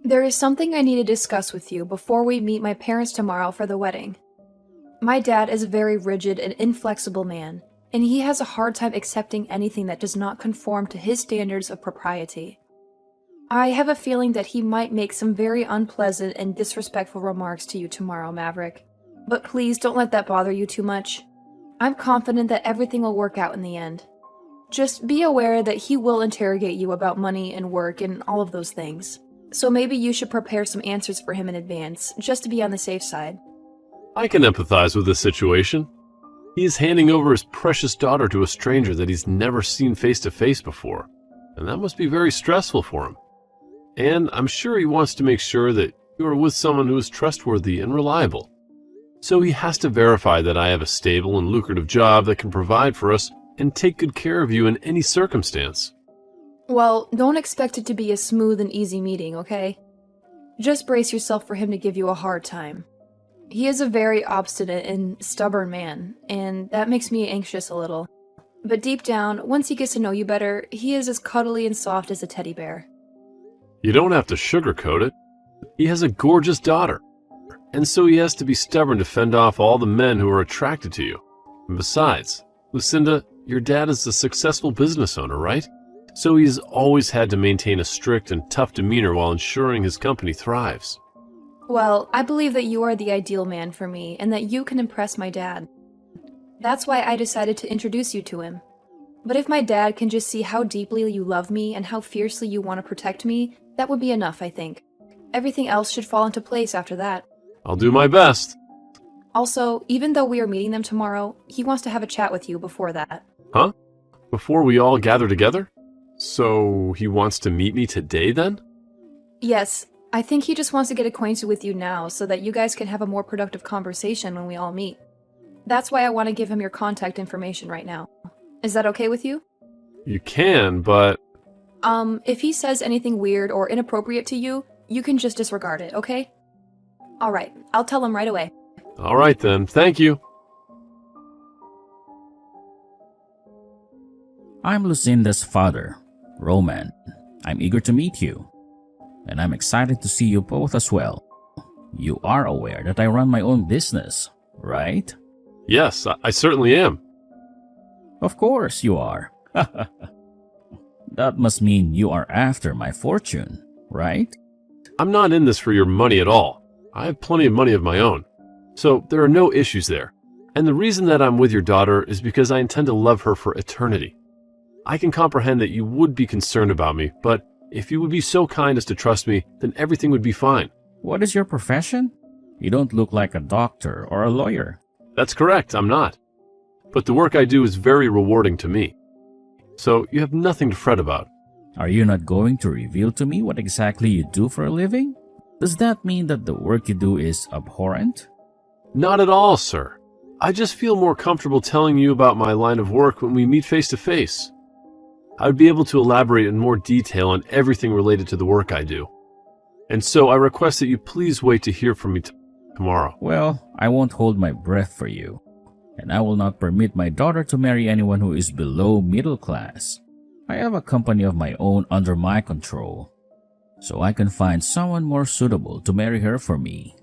There is something I need to discuss with you before we meet my parents tomorrow for the wedding. My dad is a very rigid and inflexible man, and he has a hard time accepting anything that does not conform to his standards of propriety. I have a feeling that he might make some very unpleasant and disrespectful remarks to you tomorrow, Maverick. But please don't let that bother you too much. I'm confident that everything will work out in the end. Just be aware that he will interrogate you about money and work and all of those things. So maybe you should prepare some answers for him in advance, just to be on the safe side. I can empathize with this situation. He is handing over his precious daughter to a stranger that he's never seen face to face before, and that must be very stressful for him. And I'm sure he wants to make sure that you are with someone who is trustworthy and reliable. So he has to verify that I have a stable and lucrative job that can provide for us and take good care of you in any circumstance. Well, don't expect it to be a smooth and easy meeting, okay? Just brace yourself for him to give you a hard time. He is a very obstinate and stubborn man, and that makes me anxious a little. But deep down, once he gets to know you better, he is as cuddly and soft as a teddy bear. You don't have to sugarcoat it. He has a gorgeous daughter, and so he has to be stubborn to fend off all the men who are attracted to you. And besides, Lucinda, your dad is a successful business owner, right? So he has always had to maintain a strict and tough demeanor while ensuring his company thrives. Well, I believe that you are the ideal man for me, and that you can impress my dad. That's why I decided to introduce you to him. But if my dad can just see how deeply you love me and how fiercely you want to protect me, that would be enough, I think. Everything else should fall into place after that. I'll do my best. Also, even though we are meeting them tomorrow, he wants to have a chat with you before that. Huh? Before we all gather together? So he wants to meet me today then? Yes, I think he just wants to get acquainted with you now so that you guys can have a more productive conversation when we all meet. That's why I want to give him your contact information right now. Is that okay with you? You can, but... If he says anything weird or inappropriate to you, you can just disregard it, okay? Alright, I'll tell him right away. Alright then, thank you. I'm Lucinda's father, Roman. I'm eager to meet you, and I'm excited to see you both as well. You are aware that I run my own business, right? Yes, I certainly am. Of course you are. That must mean you are after my fortune, right? I'm not in this for your money at all. I have plenty of money of my own. So there are no issues there. And the reason that I'm with your daughter is because I intend to love her for eternity. I can comprehend that you would be concerned about me, but if you would be so kind as to trust me, then everything would be fine. What is your profession? You don't look like a doctor or a lawyer. That's correct, I'm not. But the work I do is very rewarding to me. So you have nothing to fret about. Are you not going to reveal to me what exactly you do for a living? Does that mean that the work you do is abhorrent? Not at all, sir. I just feel more comfortable telling you about my line of work when we meet face to face. I would be able to elaborate in more detail on everything related to the work I do. And so I request that you please wait to hear from me tomorrow. Well, I won't hold my breath for you, and I will not permit my daughter to marry anyone who is below middle class. I have a company of my own under my control, so I can find someone more suitable to marry her for me.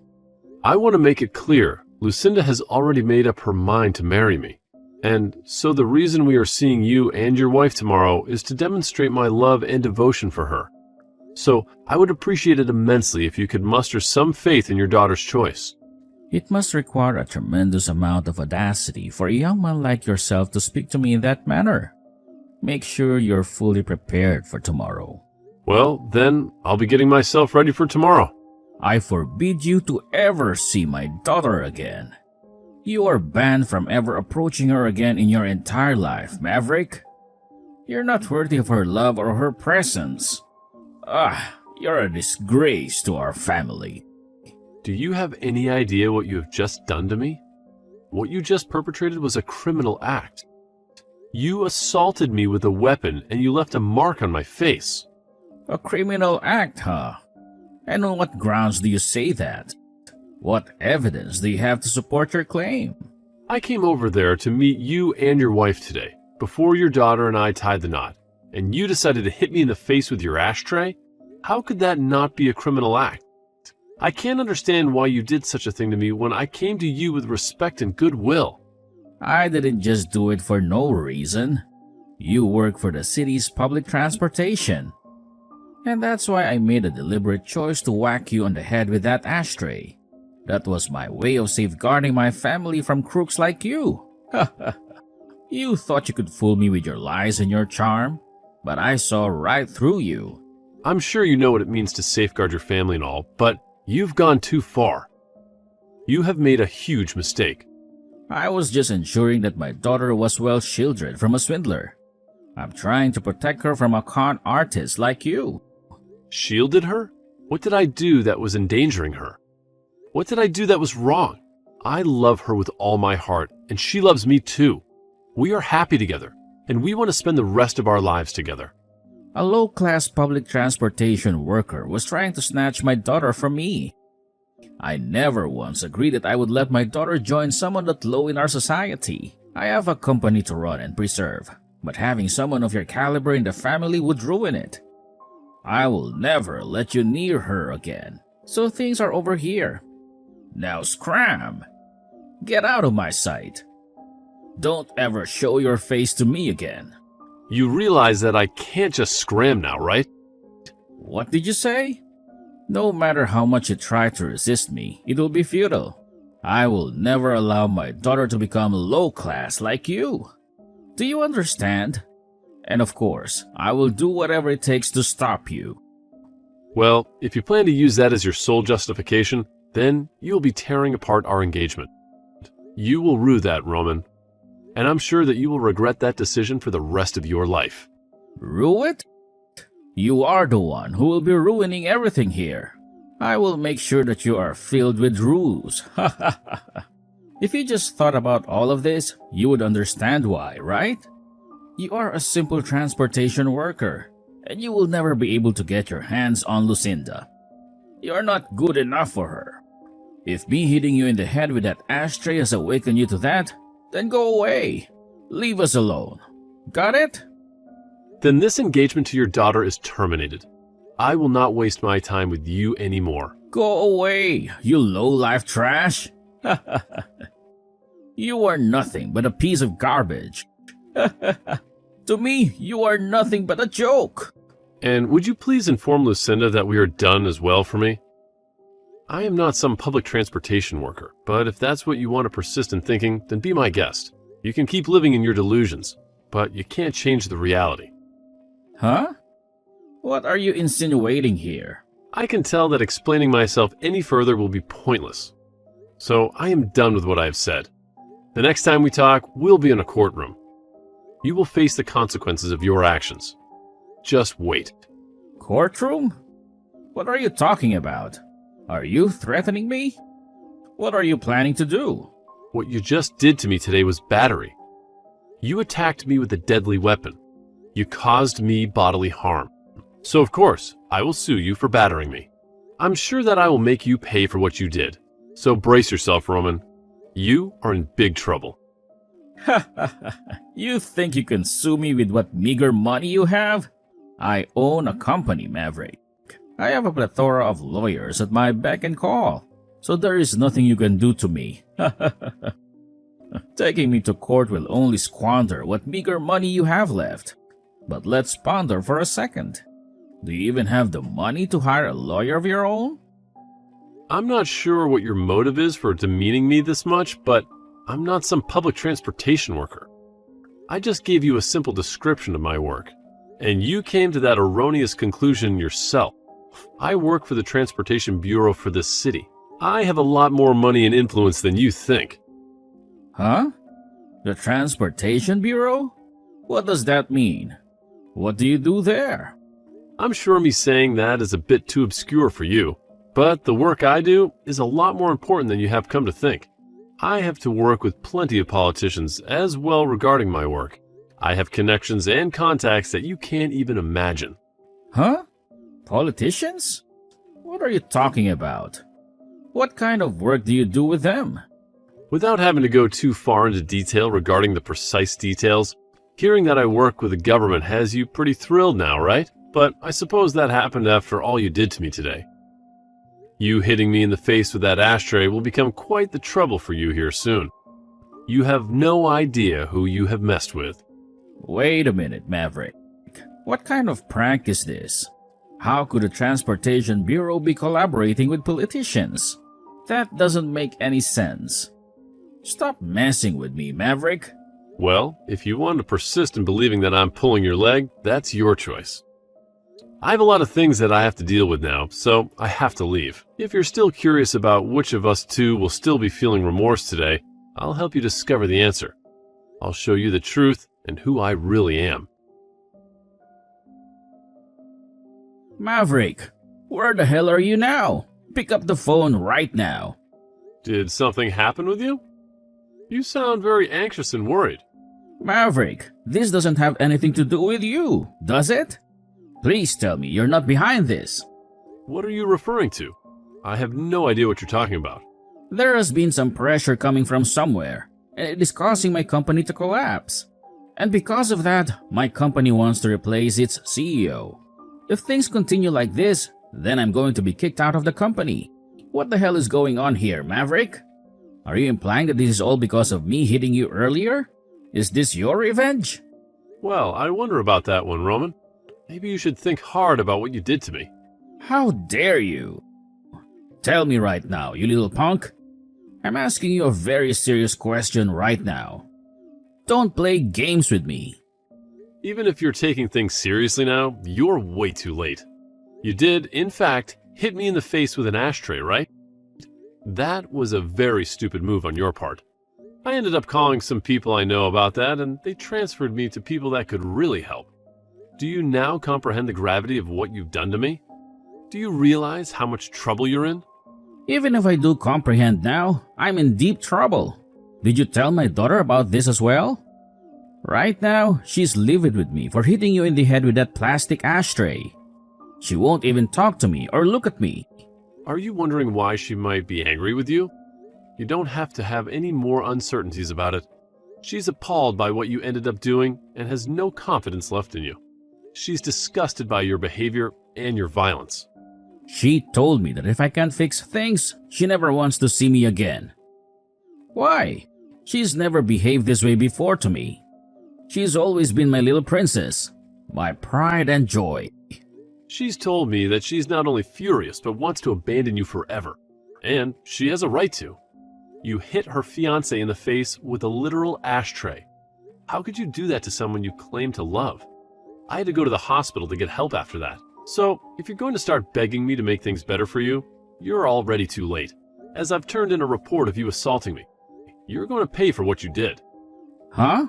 I want to make it clear, Lucinda has already made up her mind to marry me. And so the reason we are seeing you and your wife tomorrow is to demonstrate my love and devotion for her. So I would appreciate it immensely if you could muster some faith in your daughter's choice. It must require a tremendous amount of audacity for a young man like yourself to speak to me in that manner. Make sure you're fully prepared for tomorrow. Well, then I'll be getting myself ready for tomorrow. I forbid you to ever see my daughter again. You are banned from ever approaching her again in your entire life, Maverick. You're not worthy of her love or her presence. You're a disgrace to our family. Do you have any idea what you have just done to me? What you just perpetrated was a criminal act. You assaulted me with a weapon and you left a mark on my face. A criminal act, huh? And on what grounds do you say that? What evidence do you have to support your claim? I came over there to meet you and your wife today, before your daughter and I tied the knot, and you decided to hit me in the face with your ashtray? How could that not be a criminal act? I can't understand why you did such a thing to me when I came to you with respect and goodwill. I didn't just do it for no reason. You work for the city's public transportation. And that's why I made a deliberate choice to whack you on the head with that ashtray. That was my way of safeguarding my family from crooks like you. You thought you could fool me with your lies and your charm, but I saw right through you. I'm sure you know what it means to safeguard your family and all, but you've gone too far. You have made a huge mistake. I was just ensuring that my daughter was well shielded from a swindler. I'm trying to protect her from a con artist like you. Shielded her? What did I do that was endangering her? What did I do that was wrong? I love her with all my heart, and she loves me too. We are happy together, and we want to spend the rest of our lives together. A low-class public transportation worker was trying to snatch my daughter from me. I never once agreed that I would let my daughter join someone that low in our society. I have a company to run and preserve, but having someone of your caliber in the family would ruin it. I will never let you near her again, so things are over here. Now scram! Get out of my sight. Don't ever show your face to me again. You realize that I can't just scram now, right? What did you say? No matter how much you try to resist me, it will be futile. I will never allow my daughter to become low class like you. Do you understand? And of course, I will do whatever it takes to stop you. Well, if you plan to use that as your sole justification, then you'll be tearing apart our engagement. You will rue that, Roman. And I'm sure that you will regret that decision for the rest of your life. Rue it? You are the one who will be ruining everything here. I will make sure that you are filled with ruse. If you just thought about all of this, you would understand why, right? You are a simple transportation worker, and you will never be able to get your hands on Lucinda. You are not good enough for her. If me hitting you in the head with that ashtray has awakened you to that, then go away. Leave us alone. Got it? Then this engagement to your daughter is terminated. I will not waste my time with you anymore. Go away, you low-life trash. You are nothing but a piece of garbage. To me, you are nothing but a joke. And would you please inform Lucinda that we are done as well for me? I am not some public transportation worker, but if that's what you want to persist in thinking, then be my guest. You can keep living in your delusions, but you can't change the reality. Huh? What are you insinuating here? I can tell that explaining myself any further will be pointless. So I am done with what I have said. The next time we talk, we'll be in a courtroom. You will face the consequences of your actions. Just wait. Courtroom? What are you talking about? Are you threatening me? What are you planning to do? What you just did to me today was battery. You attacked me with a deadly weapon. You caused me bodily harm. So of course, I will sue you for battering me. I'm sure that I will make you pay for what you did. So brace yourself, Roman. You are in big trouble. You think you can sue me with what meager money you have? I own a company, Maverick. I have a plethora of lawyers at my beck and call, so there is nothing you can do to me. Taking me to court will only squander what meager money you have left. But let's ponder for a second. Do you even have the money to hire a lawyer of your own? I'm not sure what your motive is for demeaning me this much, but I'm not some public transportation worker. I just gave you a simple description of my work, and you came to that erroneous conclusion yourself. I work for the Transportation Bureau for this city. I have a lot more money and influence than you think. Huh? The Transportation Bureau? What does that mean? What do you do there? I'm sure me saying that is a bit too obscure for you, but the work I do is a lot more important than you have come to think. I have to work with plenty of politicians as well regarding my work. I have connections and contacts that you can't even imagine. Huh? Politicians? What are you talking about? What kind of work do you do with them? Without having to go too far into detail regarding the precise details, hearing that I work with the government has you pretty thrilled now, right? but I suppose that happened after all you did to me today. You hitting me in the face with that ashtray will become quite the trouble for you here soon. You have no idea who you have messed with. Wait a minute, Maverick. What kind of prank is this? How could the Transportation Bureau be collaborating with politicians? That doesn't make any sense. Stop messing with me, Maverick. Well, if you want to persist in believing that I'm pulling your leg, that's your choice. I have a lot of things that I have to deal with now, so I have to leave. If you're still curious about which of us two will still be feeling remorse today, I'll help you discover the answer. I'll show you the truth and who I really am. Maverick, where the hell are you now? Pick up the phone right now. Did something happen with you? You sound very anxious and worried. Maverick, this doesn't have anything to do with you, does it? Please tell me you're not behind this. What are you referring to? I have no idea what you're talking about. There has been some pressure coming from somewhere, and it is causing my company to collapse. And because of that, my company wants to replace its CEO. If things continue like this, then I'm going to be kicked out of the company. What the hell is going on here, Maverick? Are you implying that this is all because of me hitting you earlier? Is this your revenge? Well, I wonder about that one, Roman. Maybe you should think hard about what you did to me. How dare you? Tell me right now, you little punk. I'm asking you a very serious question right now. Don't play games with me. Even if you're taking things seriously now, you're way too late. You did, in fact, hit me in the face with an ashtray, right? That was a very stupid move on your part. I ended up calling some people I know about that, and they transferred me to people that could really help. Do you now comprehend the gravity of what you've done to me? Do you realize how much trouble you're in? Even if I do comprehend now, I'm in deep trouble. Did you tell my daughter about this as well? Right now, she's livid with me for hitting you in the head with that plastic ashtray. She won't even talk to me or look at me. Are you wondering why she might be angry with you? You don't have to have any more uncertainties about it. She's appalled by what you ended up doing and has no confidence left in you. She's disgusted by your behavior and your violence. She told me that if I can't fix things, she never wants to see me again. Why? She's never behaved this way before to me. She's always been my little princess, my pride and joy. She's told me that she's not only furious but wants to abandon you forever. And she has a right to. You hit her fiancé in the face with a literal ashtray. How could you do that to someone you claim to love? I had to go to the hospital to get help after that. So, if you're going to start begging me to make things better for you, you're already too late, as I've turned in a report of you assaulting me. You're going to pay for what you did. Huh?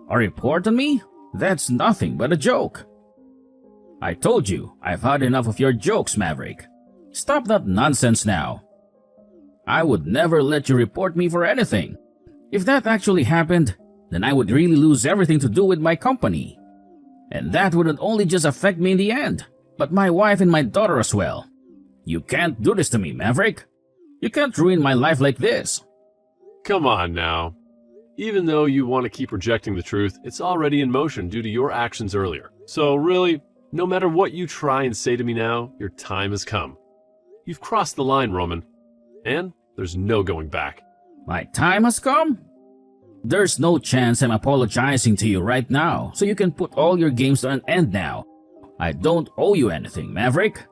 A report on me? That's nothing but a joke. I told you, I've had enough of your jokes, Maverick. Stop that nonsense now. I would never let you report me for anything. If that actually happened, then I would really lose everything to do with my company. And that wouldn't only just affect me in the end, but my wife and my daughter as well. You can't do this to me, Maverick. You can't ruin my life like this. Come on now. Even though you want to keep rejecting the truth, it's already in motion due to your actions earlier. So really, no matter what you try and say to me now, your time has come. You've crossed the line, Roman. And there's no going back. My time has come? There's no chance I'm apologizing to you right now, so you can put all your games to an end now. I don't owe you anything, Maverick.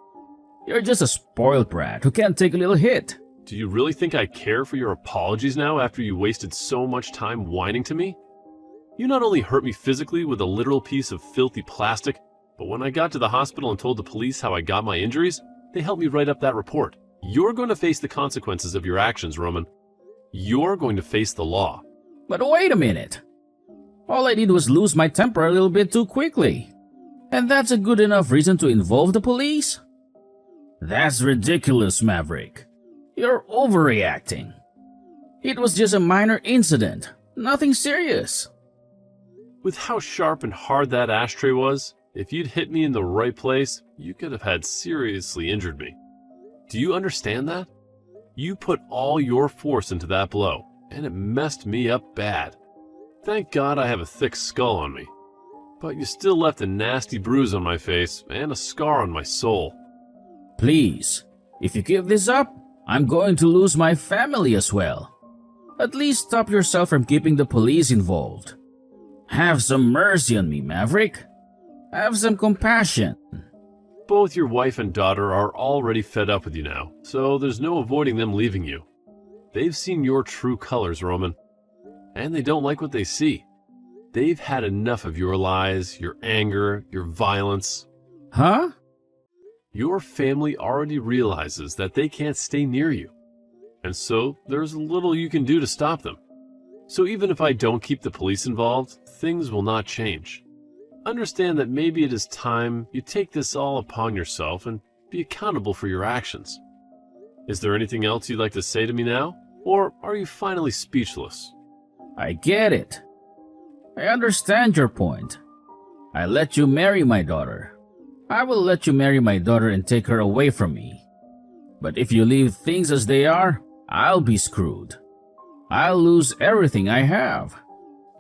You're just a spoiled brat who can't take a little hit. Do you really think I care for your apologies now after you wasted so much time whining to me? You not only hurt me physically with a literal piece of filthy plastic, but when I got to the hospital and told the police how I got my injuries, they helped me write up that report. You're going to face the consequences of your actions, Roman. You're going to face the law. But wait a minute. All I did was lose my temper a little bit too quickly. And that's a good enough reason to involve the police? That's ridiculous, Maverick. You're overreacting. It was just a minor incident, nothing serious. With how sharp and hard that ashtray was, if you'd hit me in the right place, you could have had seriously injured me. Do you understand that? You put all your force into that blow, and it messed me up bad. Thank God I have a thick skull on me. but you still left a nasty bruise on my face and a scar on my soul. Please, if you give this up, I'm going to lose my family as well. At least stop yourself from keeping the police involved. Have some mercy on me, Maverick. Have some compassion. Both your wife and daughter are already fed up with you now, so there's no avoiding them leaving you. They've seen your true colors, Roman, and they don't like what they see. They've had enough of your lies, your anger, your violence. Huh? Your family already realizes that they can't stay near you, and so there's little you can do to stop them. So even if I don't keep the police involved, things will not change. Understand that maybe it is time you take this all upon yourself and be accountable for your actions. Is there anything else you'd like to say to me now, or are you finally speechless? I get it. I understand your point. I let you marry my daughter. I will let you marry my daughter and take her away from me. But if you leave things as they are, I'll be screwed. I'll lose everything I have.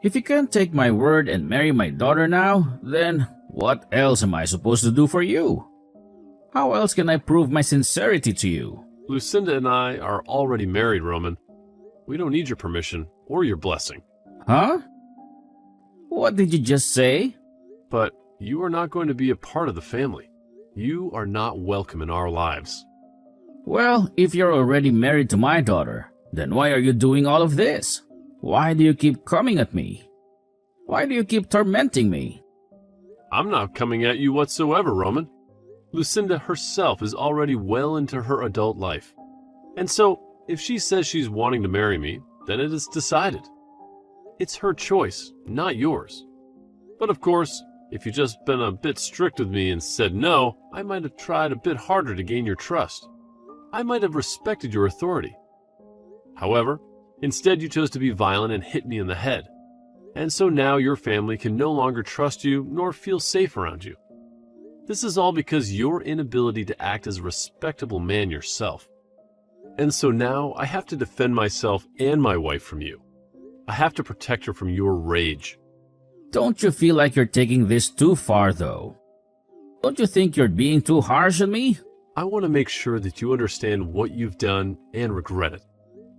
If you can't take my word and marry my daughter now, then what else am I supposed to do for you? How else can I prove my sincerity to you? Lucinda and I are already married, Roman. We don't need your permission or your blessing. Huh? What did you just say? But you are not going to be a part of the family. You are not welcome in our lives. Well, if you're already married to my daughter, then why are you doing all of this? Why do you keep coming at me? Why do you keep tormenting me? I'm not coming at you whatsoever, Roman. Lucinda herself is already well into her adult life. And so, if she says she's wanting to marry me, then it is decided. It's her choice, not yours. But of course, if you'd just been a bit strict with me and said no, I might have tried a bit harder to gain your trust. I might have respected your authority. However, instead you chose to be violent and hit me in the head. And so now your family can no longer trust you nor feel safe around you. This is all because your inability to act as a respectable man yourself. And so now I have to defend myself and my wife from you. I have to protect her from your rage. Don't you feel like you're taking this too far, though? Don't you think you're being too harsh on me? I want to make sure that you understand what you've done and regret it.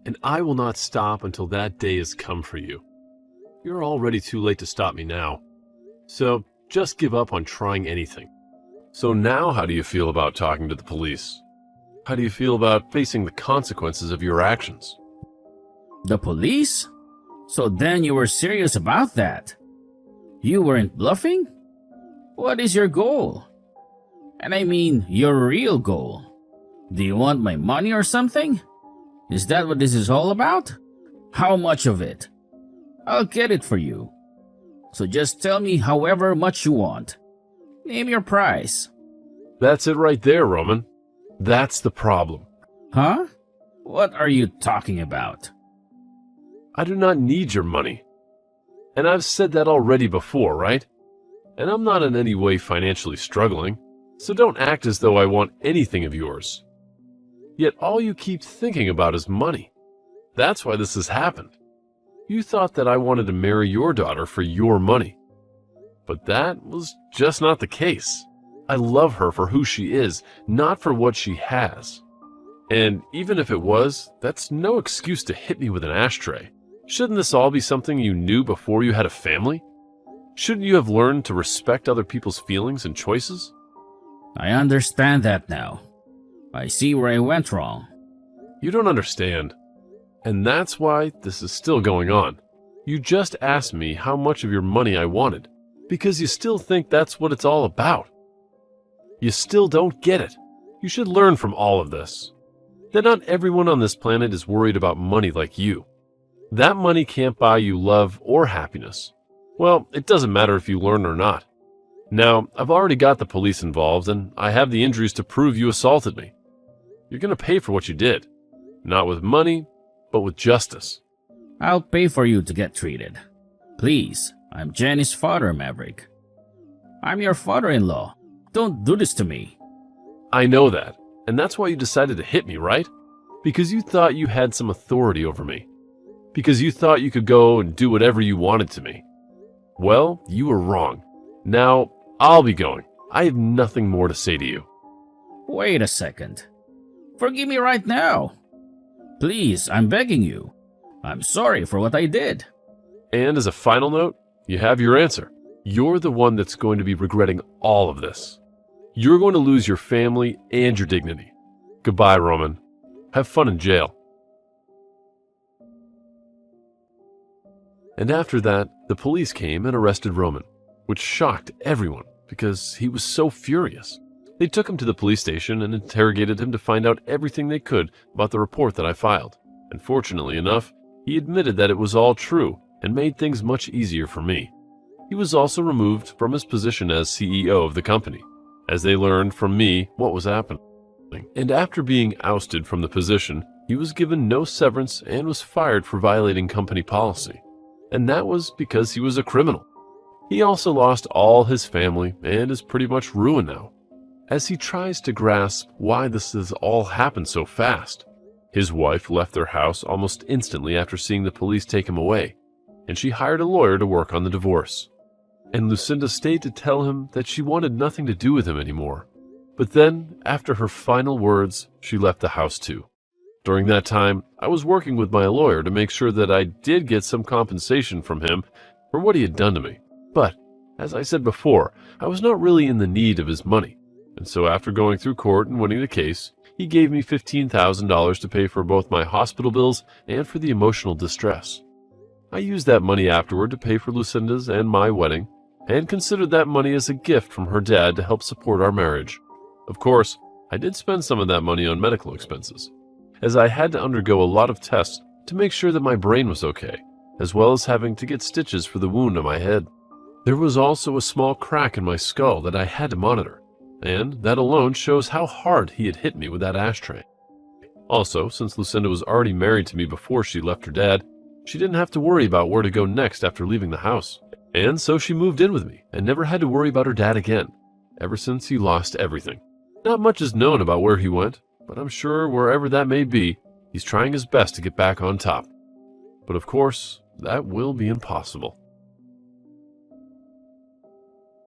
And I will not stop until that day has come for you. You're already too late to stop me now. So just give up on trying anything. So now how do you feel about talking to the police? How do you feel about facing the consequences of your actions? The police? So then you were serious about that? You weren't bluffing? What is your goal? And I mean, your real goal. Do you want my money or something? Is that what this is all about? How much of it? I'll get it for you. So just tell me however much you want. Name your price. That's it right there, Roman. That's the problem. Huh? What are you talking about? I do not need your money. And I've said that already before, right? And I'm not in any way financially struggling, so don't act as though I want anything of yours. Yet all you keep thinking about is money. That's why this has happened. You thought that I wanted to marry your daughter for your money. But that was just not the case. I love her for who she is, not for what she has. And even if it was, that's no excuse to hit me with an ashtray. Shouldn't this all be something you knew before you had a family? Shouldn't you have learned to respect other people's feelings and choices? I understand that now. I see where I went wrong. You don't understand. And that's why this is still going on. You just asked me how much of your money I wanted, because you still think that's what it's all about. You still don't get it. You should learn from all of this. That not everyone on this planet is worried about money like you. That money can't buy you love or happiness. Well, it doesn't matter if you learn or not. Now, I've already got the police involved, and I have the injuries to prove you assaulted me. You're going to pay for what you did. Not with money, but with justice. I'll pay for you to get treated. Please, I'm Jenny's father, Maverick. I'm your father-in-law. Don't do this to me. I know that, and that's why you decided to hit me, right? Because you thought you had some authority over me. Because you thought you could go and do whatever you wanted to me. Well, you were wrong. Now, I'll be going. I have nothing more to say to you. Wait a second. Forgive me right now. Please, I'm begging you. I'm sorry for what I did. And as a final note, you have your answer. You're the one that's going to be regretting all of this. You're going to lose your family and your dignity. Goodbye, Roman. Have fun in jail. And after that, the police came and arrested Roman, which shocked everyone because he was so furious. They took him to the police station and interrogated him to find out everything they could about the report that I filed. And fortunately enough, he admitted that it was all true and made things much easier for me. He was also removed from his position as CEO of the company, as they learned from me what was happening. And after being ousted from the position, he was given no severance and was fired for violating company policy. And that was because he was a criminal. He also lost all his family and is pretty much ruined now, as he tries to grasp why this has all happened so fast. His wife left their house almost instantly after seeing the police take him away, and she hired a lawyer to work on the divorce. And Lucinda stayed to tell him that she wanted nothing to do with him anymore. But then, after her final words, she left the house too. During that time, I was working with my lawyer to make sure that I did get some compensation from him for what he had done to me. But, as I said before, I was not really in the need of his money. And so after going through court and winning the case, he gave me $15,000 to pay for both my hospital bills and for the emotional distress. I used that money afterward to pay for Lucinda's and my wedding, and considered that money as a gift from her dad to help support our marriage. Of course, I did spend some of that money on medical expenses, as I had to undergo a lot of tests to make sure that my brain was okay, as well as having to get stitches for the wound on my head. There was also a small crack in my skull that I had to monitor, and that alone shows how hard he had hit me with that ashtray. Also, since Lucinda was already married to me before she left her dad, she didn't have to worry about where to go next after leaving the house. And so she moved in with me and never had to worry about her dad again, ever since he lost everything. Not much is known about where he went, but I'm sure wherever that may be, he's trying his best to get back on top. But of course, that will be impossible.